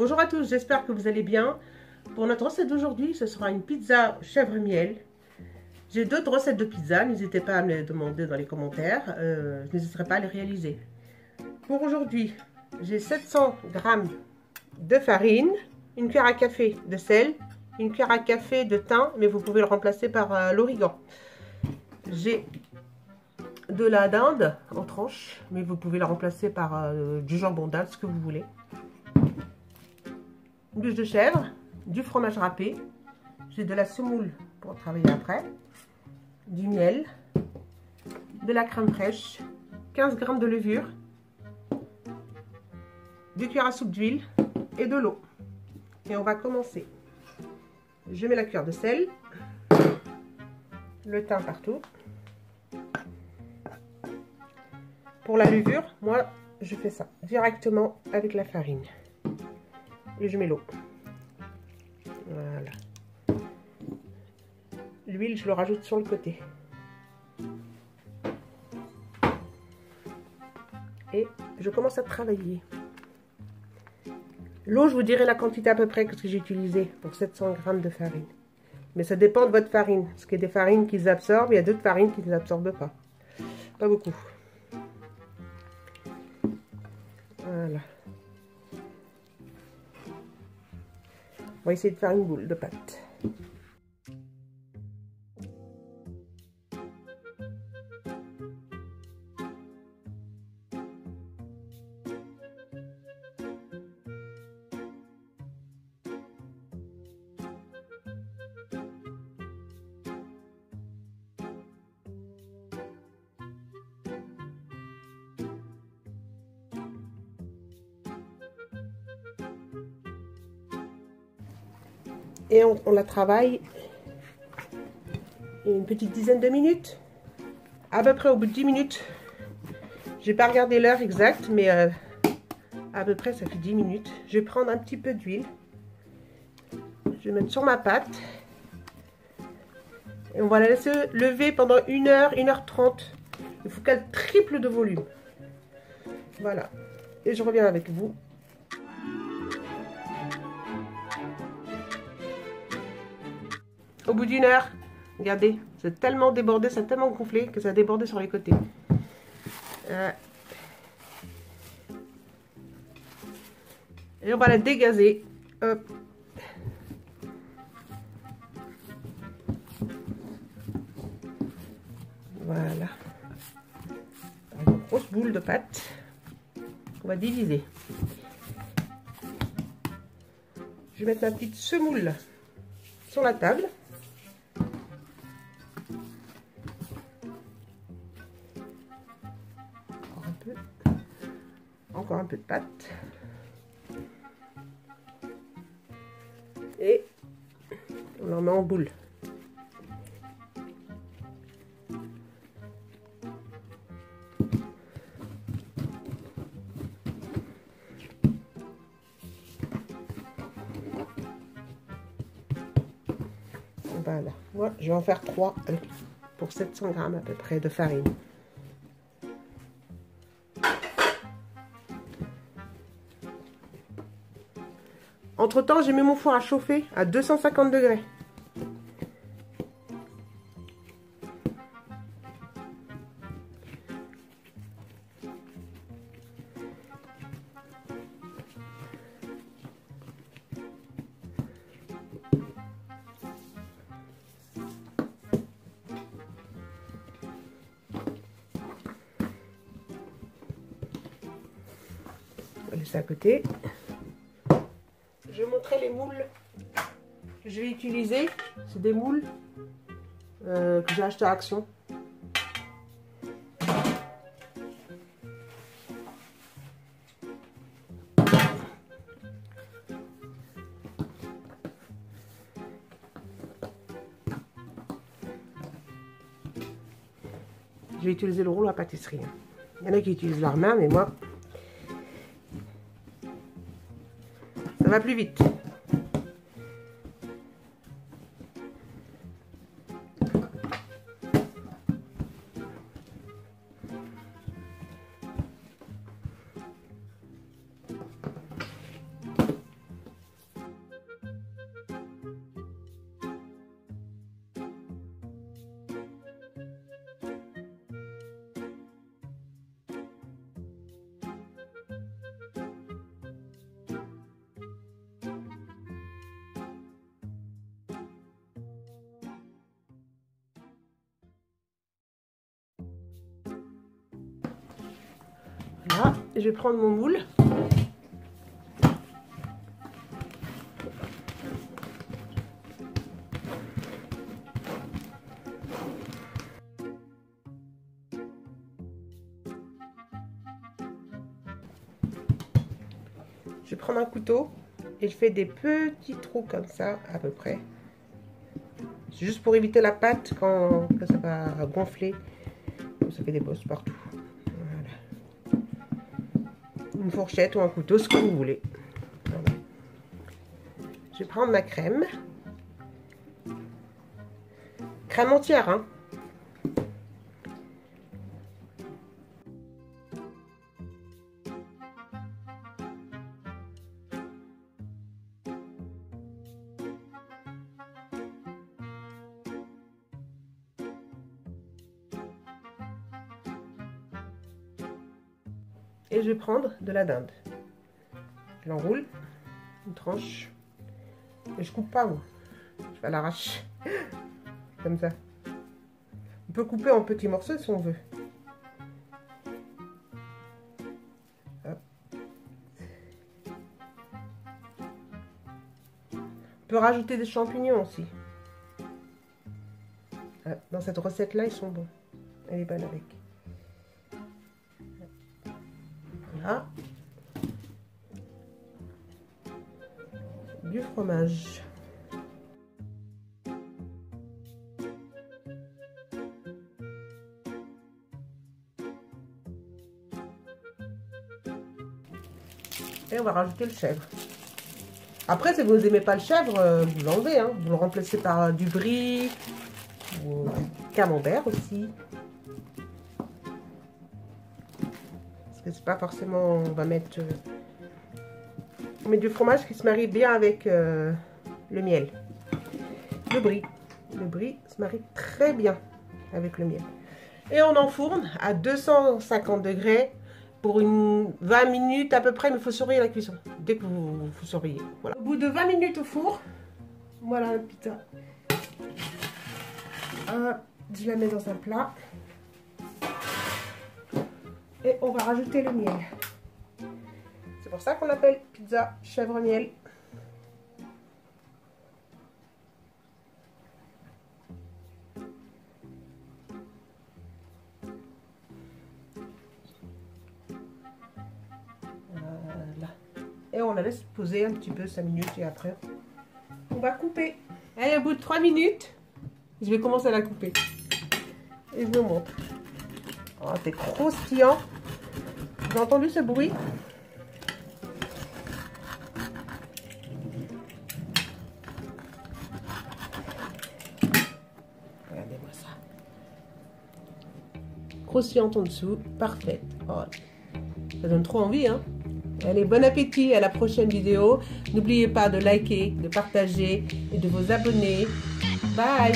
Bonjour à tous, j'espère que vous allez bien. Pour notre recette d'aujourd'hui, ce sera une pizza chèvre-miel. J'ai d'autres recettes de pizza, n'hésitez pas à me les demander dans les commentaires. Je n'hésiterai pas à les réaliser. Pour aujourd'hui, j'ai 700 g de farine, une cuillère à café de sel, une cuillère à café de thym, mais vous pouvez le remplacer par l'origan. J'ai de la dinde en tranches, mais vous pouvez la remplacer par du jambon dinde, ce que vous voulez. Une bûche de chèvre, du fromage râpé, j'ai de la semoule pour travailler après, du miel, de la crème fraîche, 15 g de levure, 2 cuillères à soupe d'huile et de l'eau. Et on va commencer. Je mets la cuillère de sel, le thym partout. Pour la levure, moi, je fais ça directement avec la farine. Et je mets l'eau. Voilà. L'huile, je le rajoute sur le côté. Et je commence à travailler. L'eau, je vous dirai la quantité à peu près que j'ai utilisé pour 700 g de farine. Mais ça dépend de votre farine. Parce qu'il y a des farines qui absorbent, il y a d'autres farines qui ne absorbent pas. Pas beaucoup. Voilà. On va essayer de faire une boule de pâte. Et on la travaille une petite dizaine de minutes. À peu près au bout de 10 minutes. Je n'ai pas regardé l'heure exacte, mais à peu près ça fait 10 minutes. Je vais prendre un petit peu d'huile. Je vais mettre sur ma pâte. Et on va la laisser lever pendant 1 heure, 1h30. Il faut qu'elle triple de volume. Voilà. Et je reviens avec vous. Au bout d'1 heure, regardez, c'est tellement débordé, ça a tellement gonflé que ça a débordé sur les côtés. Et on va la dégazer. Hop. Voilà. Une grosse boule de pâte qu'on va diviser. Je vais mettre ma petite semoule sur la table. Encore un peu de pâte. Et on en met en boule. Voilà. Moi, je vais en faire 3 pour 700 g à peu près de farine. Entre temps, j'ai mis mon four à chauffer à 250 degrés. On va laisser à côté. Je vais montrer les moules que je vais utiliser. C'est des moules que j'ai acheté à Action. Je vais utiliser le rouleau à pâtisserie. Il y en a qui utilisent leur main, mais moi, ça va plus vite. Voilà, je vais prendre mon moule. Je vais prendre un couteau et je fais des petits trous comme ça à peu près. C'est juste pour éviter la pâte quand ça va gonfler. Ça fait des bosses partout. Voilà. Une fourchette ou un couteau, ce que vous voulez. Voilà. Je vais prendre ma crème. Crème entière, hein. Et je vais prendre de la dinde. Je l'enroule, une tranche. Et je coupe pas, moi. Je vais à l'arrache. Comme ça. On peut couper en petits morceaux si on veut. Hop. On peut rajouter des champignons aussi. Dans cette recette-là, ils sont bons. Elle est bonne avec. Voilà. Du fromage. Et on va rajouter le chèvre. Après, si vous n'aimez pas le chèvre, vous l'enlevez. Hein. Vous le remplacez par du brie ou du camembert aussi. Parce que c'est pas forcément... On va mettre... on met du fromage qui se marie bien avec le miel. Le brie. Le brie se marie très bien avec le miel. Et on enfourne à 250 degrés pour une 20 minutes à peu près, mais il faut surveiller la cuisson. Dès que vous surveillez. Voilà. Au bout de 20 minutes au four, voilà la pizza. Je la mets dans un plat. Et on va rajouter le miel. C'est pour ça qu'on l'appelle pizza chèvre miel. Voilà. Et on la laisse poser un petit peu 5 minutes et après on va couper. Allez, au bout de 3 minutes, je vais commencer à la couper. Et je vous montre. Oh, c'est croustillant. Vous avez entendu ce bruit? Regardez-moi ça. Croustillante en dessous, parfait. Oh, ça donne trop envie, hein? Allez, bon appétit, à la prochaine vidéo. N'oubliez pas de liker, de partager et de vous abonner. Bye!